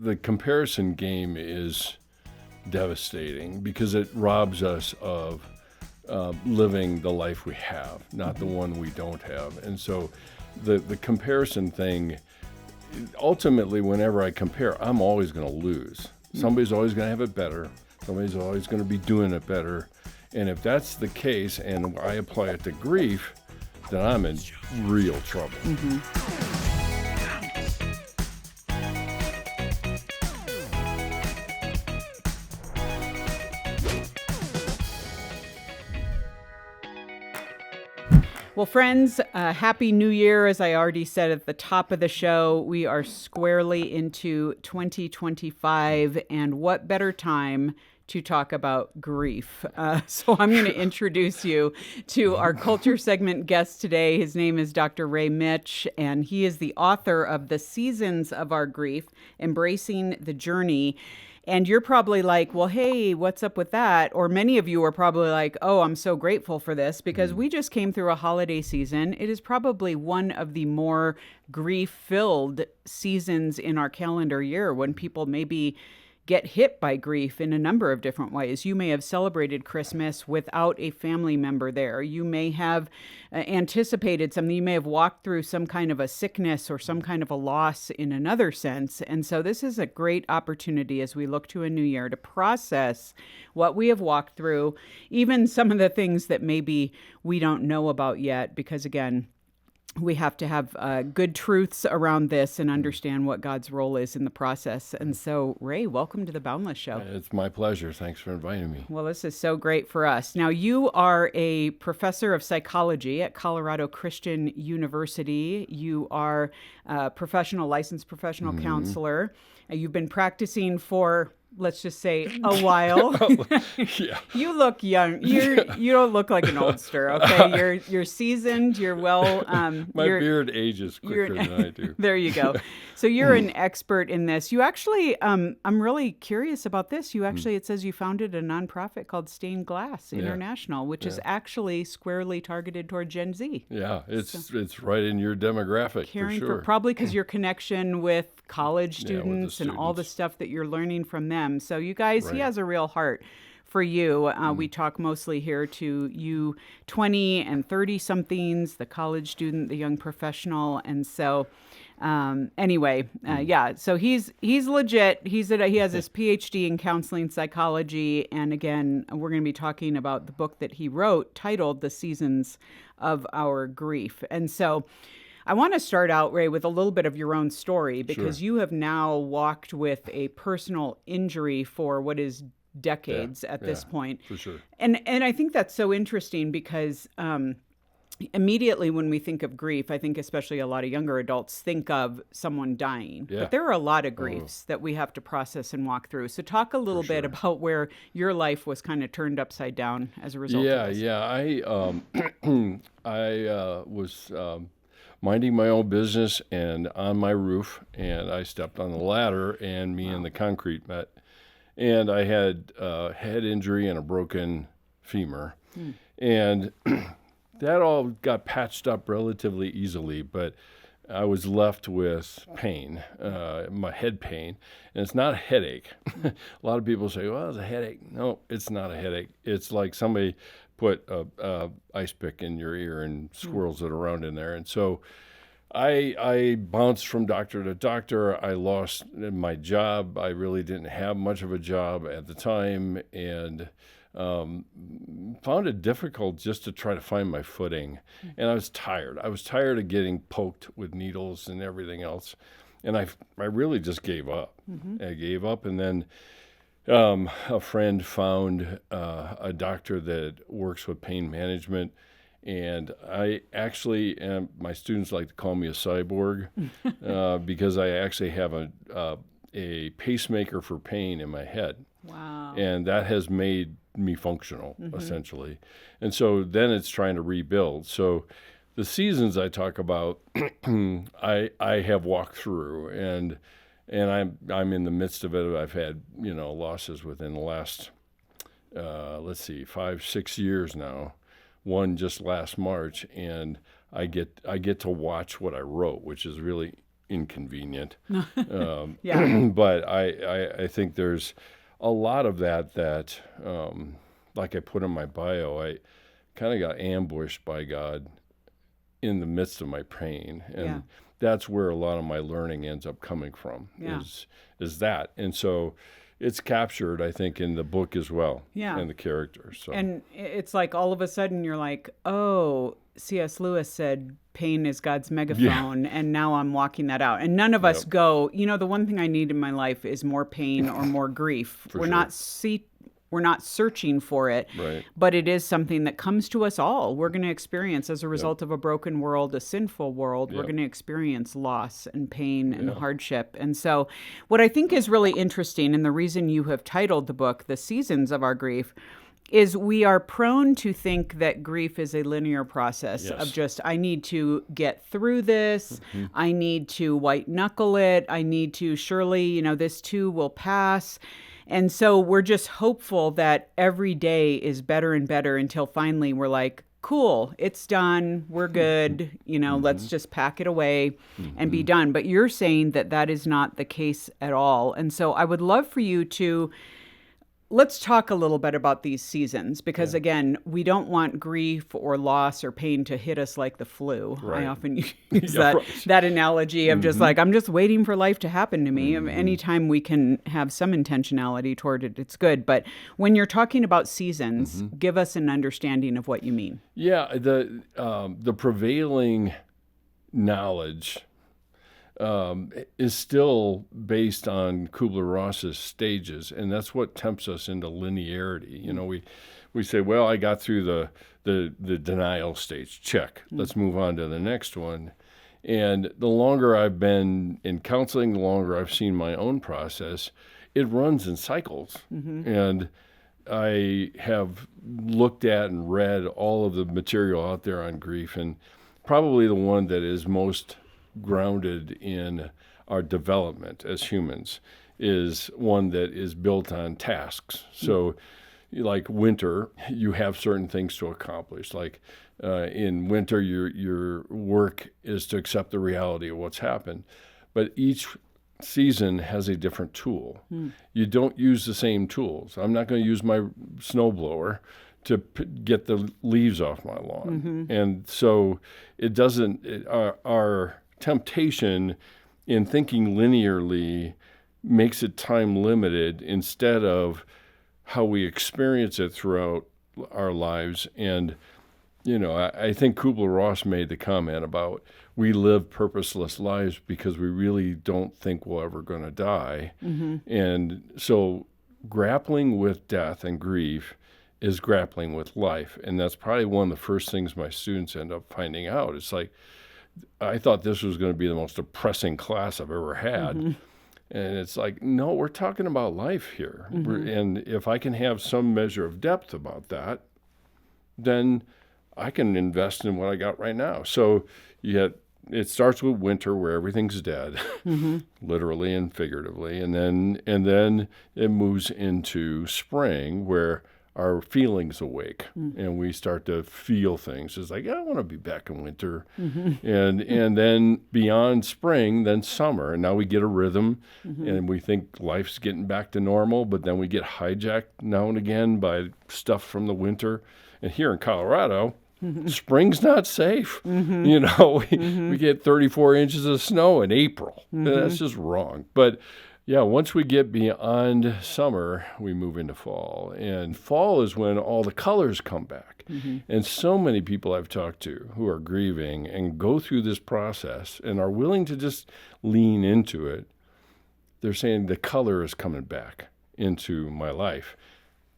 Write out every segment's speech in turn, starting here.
the comparison game is devastating because it robs us of living the life we have, not the one we don't have. And so the comparison thing, ultimately, whenever I compare, I'm always going to lose. Somebody's always going to have it better. Somebody's always going to be doing it better. And if that's the case and I apply it to grief, then I'm in real trouble. Well, friends, Happy New Year. As I already said at the top of the show, we are squarely into 2025, and what better time to talk about grief. So I'm going to introduce you to our culture segment guest today. His name is Dr. Ray Mitsch, and he is the author of The Seasons of Our Grief, Embracing the Journey. And you're probably like, well, hey, what's up with that? Or many of you are probably like, oh, I'm so grateful for this because we just came through a holiday season. It is probably one of the more grief-filled seasons in our calendar year when people maybe get hit by grief in a number of different ways. You may have celebrated Christmas without a family member there. You may have anticipated something. You may have walked through some kind of a sickness or some kind of a loss in another sense. And so this is a great opportunity as we look to a new year to process what we have walked through, even some of the things that maybe we don't know about yet, because again, we have to have good truths around this and understand what God's role is in the process. And so, Ray, welcome to the Boundless Show. It's my pleasure. Thanks for inviting me. Well, this is so great for us. Now, you are a professor of psychology at Colorado Christian University. You are a licensed professional counselor. You've been practicing for, let's just say, a while. Yeah. You look young. You don't look like an oldster. Okay, you're seasoned. You're well. My beard ages quicker than I do. There you go. So you're an expert in this. You actually, I'm really curious about this. You actually, it says you founded a nonprofit called Stained Glass International, which is actually squarely targeted toward Gen Z. Yeah, it's right in your demographic, Caring for sure. Probably because your connection with college students and all the stuff that you're learning from them. So you guys, he has a real heart for you. We talk mostly here to you 20 and 30 somethings, the college student, the young professional. And so anyway, so he's legit. He has his PhD in counseling psychology. And again, we're going to be talking about the book that he wrote titled The Seasons of Our Grief. And so I want to start out, Ray, with a little bit of your own story, because you have now walked with a personal injury for what is decades at this point. For sure. And I think that's so interesting because immediately when we think of grief, I think especially a lot of younger adults think of someone dying. Yeah. But there are a lot of griefs that we have to process and walk through. So talk a little bit about where your life was kind of turned upside down as a result of this. Yeah. I was minding my own business and on my roof, and I stepped on the ladder, and me and the concrete met. And I had a head injury and a broken femur. And that all got patched up relatively easily, but I was left with pain, my head pain. And it's not a headache. A lot of people say, well, it's a headache. No, it's not a headache. It's like somebody put a ice pick in your ear and swirls it around in there. And so I bounced from doctor to doctor. I lost my job. I really didn't have much of a job at the time, and found it difficult just to try to find my footing. And I was tired. I was tired of getting poked with needles and everything else. And I really just gave up. I gave up, and then a friend found a doctor that works with pain management, and I actually am, my students like to call me a cyborg because I actually have a pacemaker for pain in my head. Wow. And that has made me functional, essentially. And so then it's trying to rebuild. So the seasons I talk about, I have walked through, and I'm in the midst of it. I've had, losses within the last, 5-6 years now. One just last March, and I get to watch what I wrote, which is really inconvenient. Yeah. But I think there's a lot of that, like I put in my bio, I kind of got ambushed by God in the midst of my pain. And that's where a lot of my learning ends up coming from, is that. And so it's captured, I think, in the book as well, and the characters. So. And it's like all of a sudden you're like, oh, C.S. Lewis said pain is God's megaphone, and now I'm walking that out. And none of us go, the one thing I need in my life is more pain or more grief. We're not searching for it, but it is something that comes to us all. We're going to experience, as a result of a broken world, a sinful world, we're going to experience loss and pain and hardship. And so what I think is really interesting, and the reason you have titled the book, The Seasons of Our Grief, is we are prone to think that grief is a linear process of just, I need to get through this. I need to white knuckle it. I need to, surely, this too will pass. And so we're just hopeful that every day is better and better until finally we're like, cool, it's done. We're good. Let's just pack it away and be done. But you're saying that that is not the case at all. And so I would love for you to, let's talk a little bit about these seasons, because again, we don't want grief or loss or pain to hit us like the flu. I often use that analogy of just like, I'm just waiting for life to happen to me. Anytime we can have some intentionality toward it, it's good. But when you're talking about seasons, give us an understanding of what you mean. Yeah, the prevailing knowledge is still based on Kubler-Ross's stages, and that's what tempts us into linearity. We say, well, I got through the denial stage, check. Let's move on to the next one. And the longer I've been in counseling, the longer I've seen my own process, it runs in cycles. And I have looked at and read all of the material out there on grief, and probably the one that is most grounded in our development as humans is one that is built on tasks. So like winter, you have certain things to accomplish. Like in winter, your work is to accept the reality of what's happened. But each season has a different tool. You don't use the same tools. I'm not going to use my snowblower to get the leaves off my lawn. And so it doesn't, our temptation in thinking linearly makes it time limited instead of how we experience it throughout our lives. And, I think Kubler-Ross made the comment about we live purposeless lives because we really don't think we're ever going to die. And so grappling with death and grief is grappling with life. And that's probably one of the first things my students end up finding out. It's like, I thought this was going to be the most depressing class I've ever had. And it's like, no, we're talking about life here. And if I can have some measure of depth about that, then I can invest in what I got right now. So it starts with winter where everything's dead, literally and figuratively. And then it moves into spring where our feelings awake and we start to feel things. It's like, I want to be back in winter. And then beyond spring, then summer. And now we get a rhythm and we think life's getting back to normal, but then we get hijacked now and again by stuff from the winter. And here in Colorado, spring's not safe. We get 34 inches of snow in April. That's just wrong. But yeah, once we get beyond summer, we move into fall. And fall is when all the colors come back. And so many people I've talked to who are grieving and go through this process and are willing to just lean into it, they're saying the color is coming back into my life.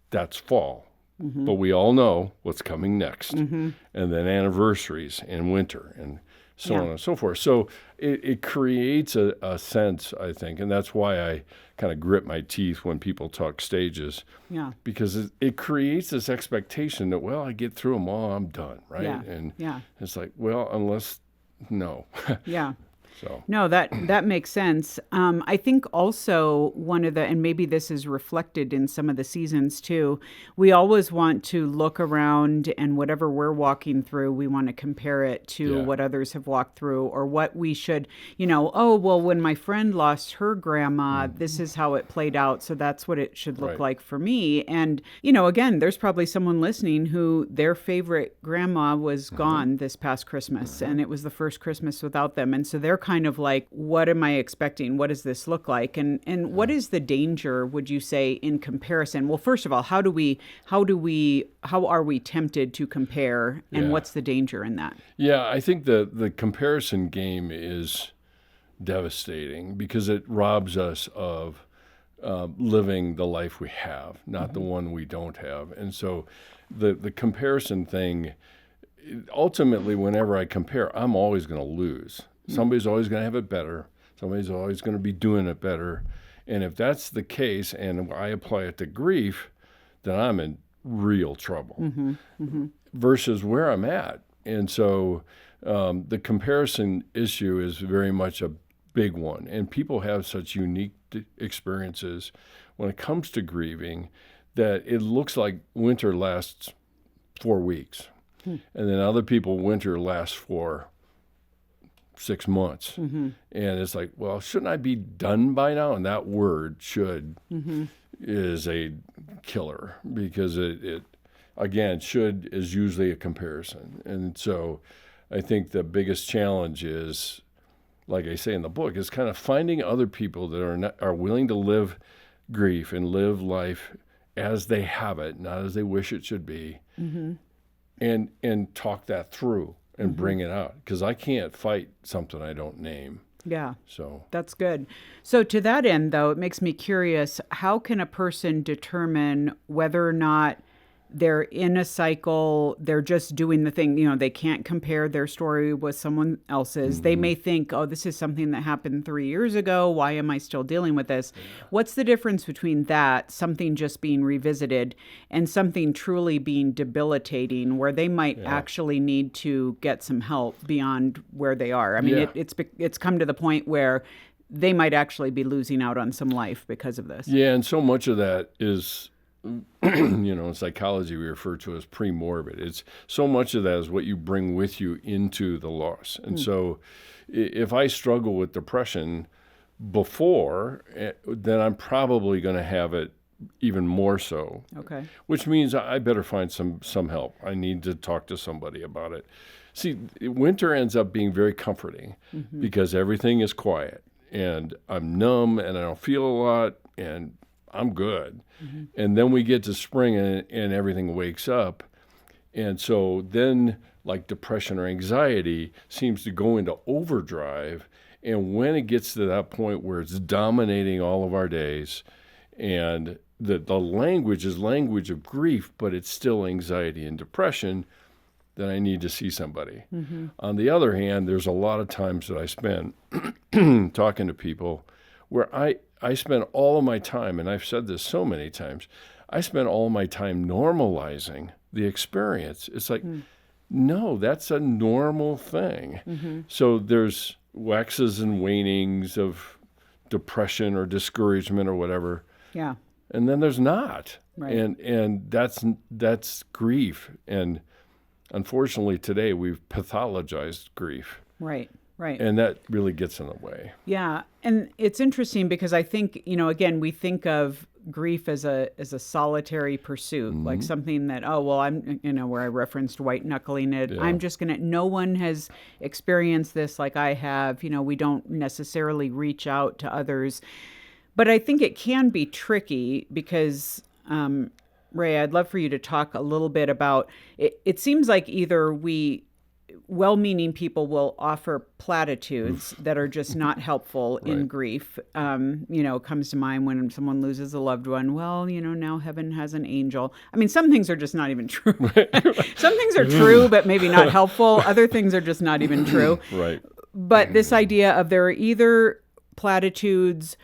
That's fall. But we all know what's coming next. And then anniversaries and winter and so on and so forth. So it creates a sense, I think, and that's why I kind of grit my teeth when people talk stages, because it creates this expectation that, well, I get through them all, I'm done, right? And it's like, well, no. So No, that makes sense. I think also one of the, and maybe this is reflected in some of the seasons too, we always want to look around and whatever we're walking through, we want to compare it to Yeah. what others have walked through or what we should, oh, well, when my friend lost her grandma, this is how it played out. So that's what it should look Right. like for me. And, again, there's probably someone listening who their favorite grandma was gone this past Christmas and it was the first Christmas without them. And so they're kind of like, what am I expecting? What does this look like? And what is the danger, would you say, in comparison? Well, first of all, how are we tempted to compare and Yeah. what's the danger in that? yeah, I think the comparison game is devastating because it robs us of living the life we have, not the one we don't have. And so the comparison thing, ultimately, whenever I compare, I'm always going to lose. Somebody's always going to have it better. Somebody's always going to be doing it better. And if that's the case and I apply it to grief, then I'm in real trouble versus where I'm at. And so the comparison issue is very much a big one. And people have such unique experiences when it comes to grieving that it looks like winter lasts 4 weeks. And then other people, winter lasts for 6 months. And it's like, well, shouldn't I be done by now? And that word should is a killer because it again, should is usually a comparison. And so I think the biggest challenge is, like I say in the book, is kind of finding other people that are willing to live grief and live life as they have it, not as they wish it should be, and talk that through and bring it out. Because I can't fight something I don't name. Yeah. So That's good. So to that end, though, it makes me curious, how can a person determine whether or not they're in a cycle, they're just doing the thing, they can't compare their story with someone else's. They may think, oh, this is something that happened 3 years ago. Why am I still dealing with this? What's the difference between that, something just being revisited, and something truly being debilitating where they might actually need to get some help beyond where they are? I mean, it's come to the point where they might actually be losing out on some life because of this. yeah, and so much of that is in psychology we refer to as pre-morbid. It's so much of that is what you bring with you into the loss. And so if I struggle with depression before, then I'm probably going to have it even more so. Okay. Which means I better find some help. I need to talk to somebody about it. See, winter ends up being very comforting because everything is quiet and I'm numb and I don't feel a lot and I'm good. And then we get to spring and everything wakes up. And so then like depression or anxiety seems to go into overdrive. And when it gets to that point where it's dominating all of our days and the language is language of grief, but it's still anxiety and depression, then I need to see somebody. On the other hand, there's a lot of times that I spend talking to people where I spend all of my time, and I've said this so many times, I spend all my time normalizing the experience. It's like, no, that's a normal thing. So there's waxes and wanings of depression or discouragement or whatever. Yeah. And then there's not. Right. And that's grief. And unfortunately today we've pathologized grief. Right. Right. And that really gets in the way. Yeah. And it's interesting because I think, again, we think of grief as a solitary pursuit, like something that, oh, well, I'm, where I referenced white knuckling it. Yeah. I'm just no one has experienced this like I have. We don't necessarily reach out to others. But I think it can be tricky because, Ray, I'd love for you to talk a little bit about it. It seems like either well-meaning people will offer platitudes that are just not helpful in grief. Comes to mind when someone loses a loved one. Well, now heaven has an angel. I mean, some things are just not even true. Some things are true, but maybe not helpful. Other things are just not even true. Right. But this idea of there are either platitudes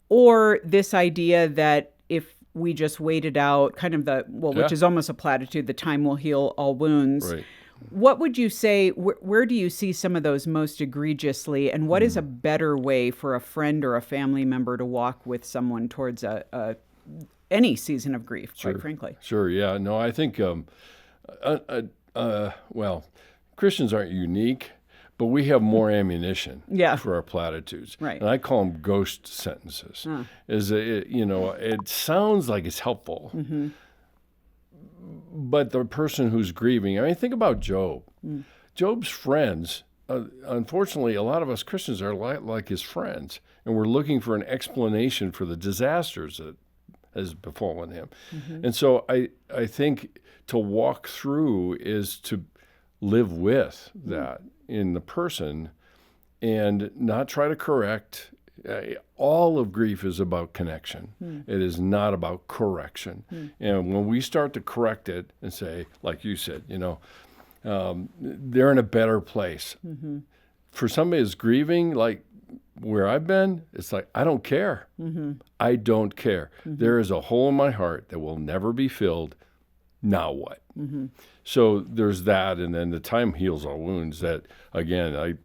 or this idea that if we just wait it out, kind of which is almost a platitude, the time will heal all wounds. Right. What would you say, where do you see some of those most egregiously, and what is a better way for a friend or a family member to walk with someone towards any season of grief, quite frankly? Sure, yeah. No, I think, well, Christians aren't unique, but we have more ammunition for our platitudes. Right. And I call them ghost sentences. It sounds like it's helpful, but the person who's grieving, I mean, think about Job. Job's friends, unfortunately, a lot of us Christians are like his friends, and we're looking for an explanation for the disasters that has befallen him. And so I think to walk through is to live with that in the person and not try to correct. All of grief is about connection. It is not about correction. And when we start to correct it and say, like you said, they're in a better place. For somebody who's grieving, like where I've been, it's like, I don't care. I don't care. There is a hole in my heart that will never be filled. Now what? So there's that, and then the time heals all wounds. That again,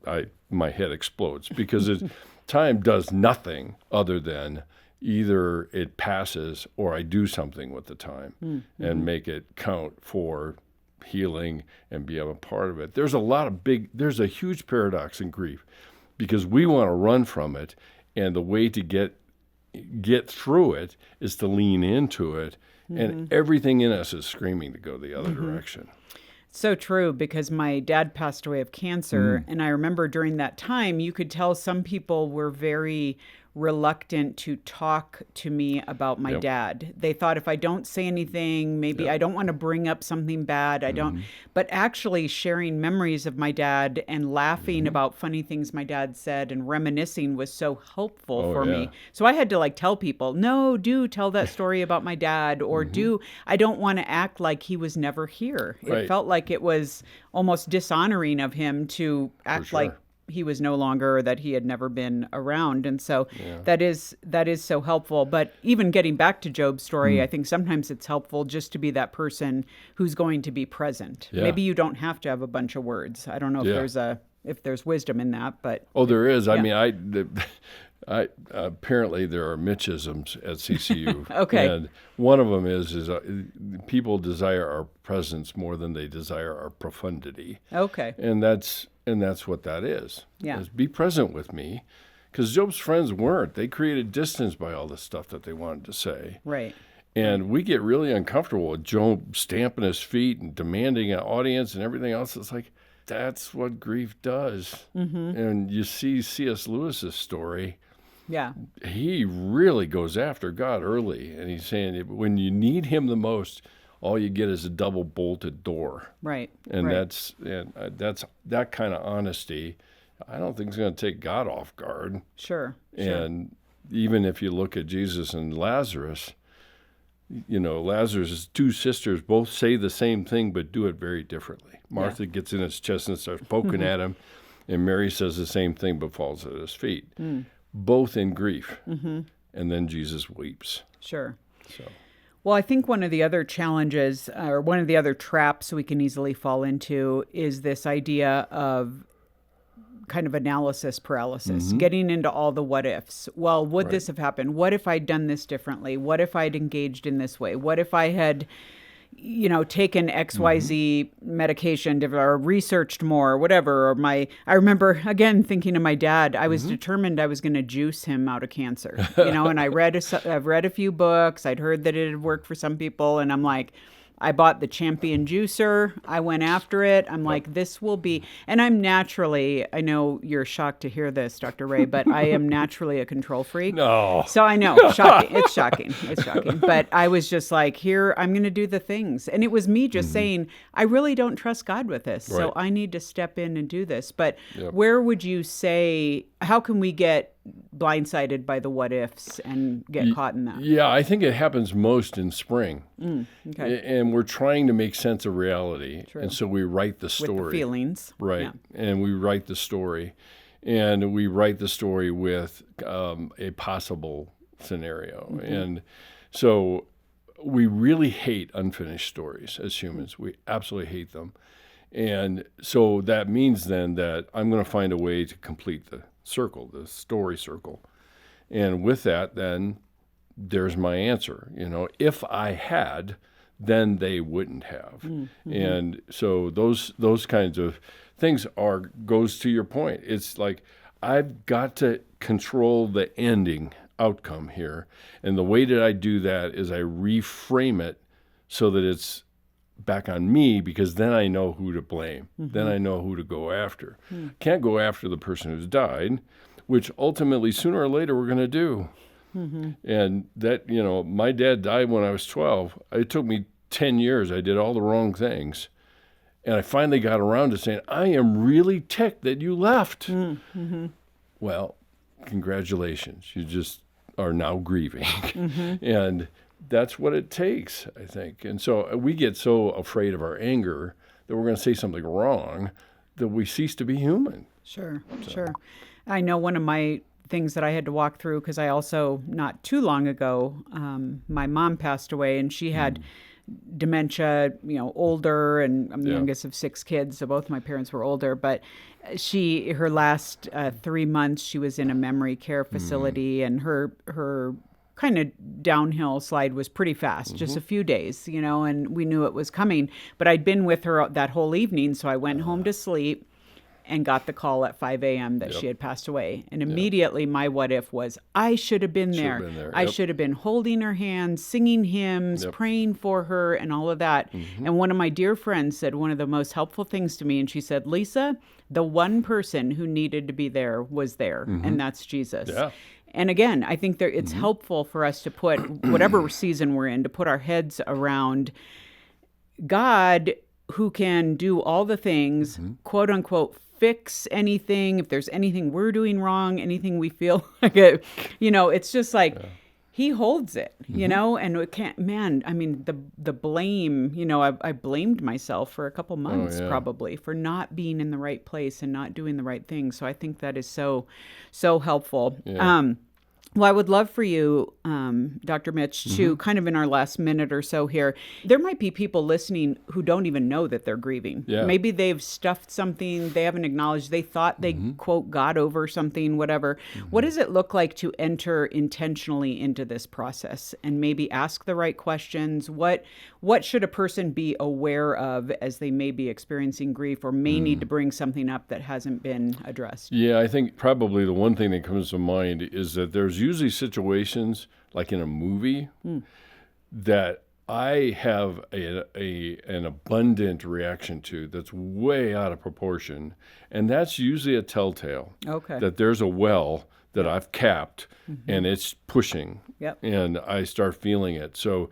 my head explodes because time does nothing other than either it passes or I do something with the time and make it count for healing and be a part of it. There's a huge paradox in grief because we want to run from it, and the way to get through it is to lean into it. And everything in us is screaming to go the other direction. So true, because my dad passed away of cancer, and I remember during that time, you could tell some people were very reluctant to talk to me about my dad. They thought if I don't say anything, maybe I don't want to bring up something bad. I don't. But actually sharing memories of my dad and laughing about funny things my dad said and reminiscing was so helpful for me. So I had to tell people, no, do tell that story about my dad, or I don't want to act like he was never here. It felt like it was almost dishonoring of him to act like he was no longer, or that he had never been around. And so that is so helpful. But even getting back to Job's story, I think sometimes it's helpful just to be that person who's going to be present. Maybe you don't have to have a bunch of words. I don't know if there's wisdom in that, but there is. I mean, apparently there are Mitchisms at CCU. And one of them is people desire our presence more than they desire our profundity. And that's what that is. Is be present with me. Because Job's friends weren't. They created distance by all the stuff that they wanted to say. Right. And we get really uncomfortable with Job stamping his feet and demanding an audience and everything else. It's like, that's what grief does. And you see C.S. Lewis's story. He really goes after God early. And he's saying when you need him the most, all you get is a double bolted door. Right. And that's that kind of honesty. I don't think it's going to take God off guard. Sure. And even if you look at Jesus and Lazarus, Lazarus' two sisters both say the same thing, but do it very differently. Martha gets in his chest and starts poking at him, and Mary says the same thing, but falls at his feet. Both in grief. And then Jesus weeps. Sure. So. Well, I think one of the other challenges, or one of the other traps we can easily fall into, is this idea of kind of analysis paralysis, getting into all the what ifs. Well, would this have happened? What if I'd done this differently? What if I'd engaged in this way? What if I had, taken XYZ medication or researched more or whatever? Or I remember, again, thinking of my dad. I was determined I was going to juice him out of cancer, and I've read a few books. I'd heard that it had worked for some people, and I'm like, I bought the Champion juicer. I went after it. I'm like, this will be, and I'm naturally, I know you're shocked to hear this, Dr. Ray, but I am naturally a control freak. No. So I know, shocking. It's shocking. It's shocking. But I was just like, here, I'm going to do the things. And it was me just saying, I really don't trust God with this. Right. So I need to step in and do this. But where would you say, how can we get blindsided by the what ifs and get caught in that? Yeah, I think it happens most in spring. Okay. And we're trying to make sense of reality. True. And so we write the story. With the feelings. Right. Yeah. And we write the story. And we write the story with a possible scenario. And so we really hate unfinished stories as humans. We absolutely hate them. And so that means then that I'm going to find a way to complete the circle, the story circle. And with that, then there's my answer. If I had, then they wouldn't have. Mm-hmm. And so those kinds of things goes to your point. It's like I've got to control the ending outcome here. And the way that I do that is I reframe it so that it's back on me, because then I know who to blame. Mm-hmm. Then I know who to go after. Mm. Can't go after the person who's died, which ultimately sooner or later we're going to do. Mm-hmm. And that, my dad died when I was 12. It took me 10 years. I did all the wrong things. And I finally got around to saying, I am really ticked that you left. Mm-hmm. Well, congratulations. You just are now grieving. Mm-hmm. And that's what it takes, I think. And so we get so afraid of our anger that we're going to say something wrong that we cease to be human. Sure. I know one of my things that I had to walk through, because I also, not too long ago, my mom passed away, and she had dementia, older, and I'm the youngest of 6 kids, so both my parents were older, but her last 3 months, she was in a memory care facility, and her kind of downhill slide was pretty fast, just a few days, and we knew it was coming. But I'd been with her that whole evening, so I went home to sleep and got the call at 5 a.m. that she had passed away. And immediately my what if was, I should have been there. I should have been holding her hand, singing hymns, praying for her, and all of that. Mm-hmm. And one of my dear friends said one of the most helpful things to me, and she said, Lisa, the one person who needed to be there was there, and that's Jesus. Yeah. And again, I think it's helpful for us to put, whatever season we're in, to put our heads around God, who can do all the things, quote unquote, fix anything, if there's anything we're doing wrong, anything we feel like it, it's just like he holds it, and it can't, the blame, I blamed myself for a couple months probably for not being in the right place and not doing the right thing. So I think that is so helpful. Yeah. Well, I would love for you, Dr. Mitsch, to kind of in our last minute or so here, there might be people listening who don't even know that they're grieving. Yeah. Maybe they've stuffed something, they haven't acknowledged, they thought they, quote, got over something, whatever. What does it look like to enter intentionally into this process and maybe ask the right questions? What should a person be aware of as they may be experiencing grief or may need to bring something up that hasn't been addressed? Yeah, I think probably the one thing that comes to mind is that there's usually situations, like in a movie, that I have an abundant reaction to that's way out of proportion, and that's usually a telltale that there's a well that I've capped, and it's pushing, and I start feeling it. So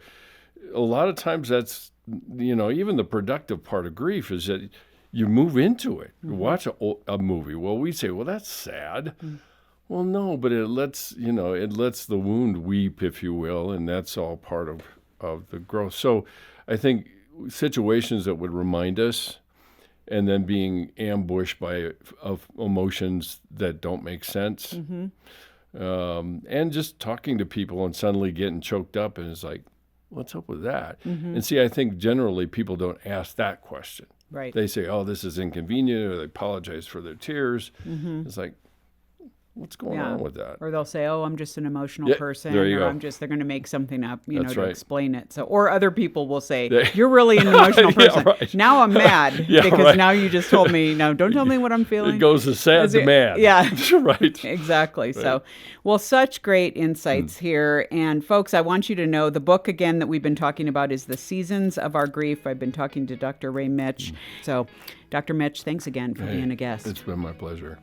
a lot of times that's, even the productive part of grief is that you move into it. You watch a movie. Well, we say, well, that's sad. Well, no, but it lets the wound weep, if you will, and that's all part of the growth. So I think situations that would remind us, and then being ambushed by emotions that don't make sense, and just talking to people and suddenly getting choked up, and it's like, what's up with that? And see, I think generally people don't ask that question. Right. They say, oh, this is inconvenient, or they apologize for their tears. It's like, what's going on with that? Or they'll say, oh, I'm just an emotional person, there you or go. they're going to make something up, That's to right. explain it. So, or other people will say, you're really an emotional person. Right. Now I'm mad because now you just told me, no, don't tell me what I'm feeling. It goes to sad to mad. Yeah. Right. Exactly. Right. So, well, such great insights here. And folks, I want you to know the book again that we've been talking about is The Seasons of Our Grief. I've been talking to Dr. Ray Mitsch. So, Dr. Mitsch, thanks again for being a guest. It's been my pleasure.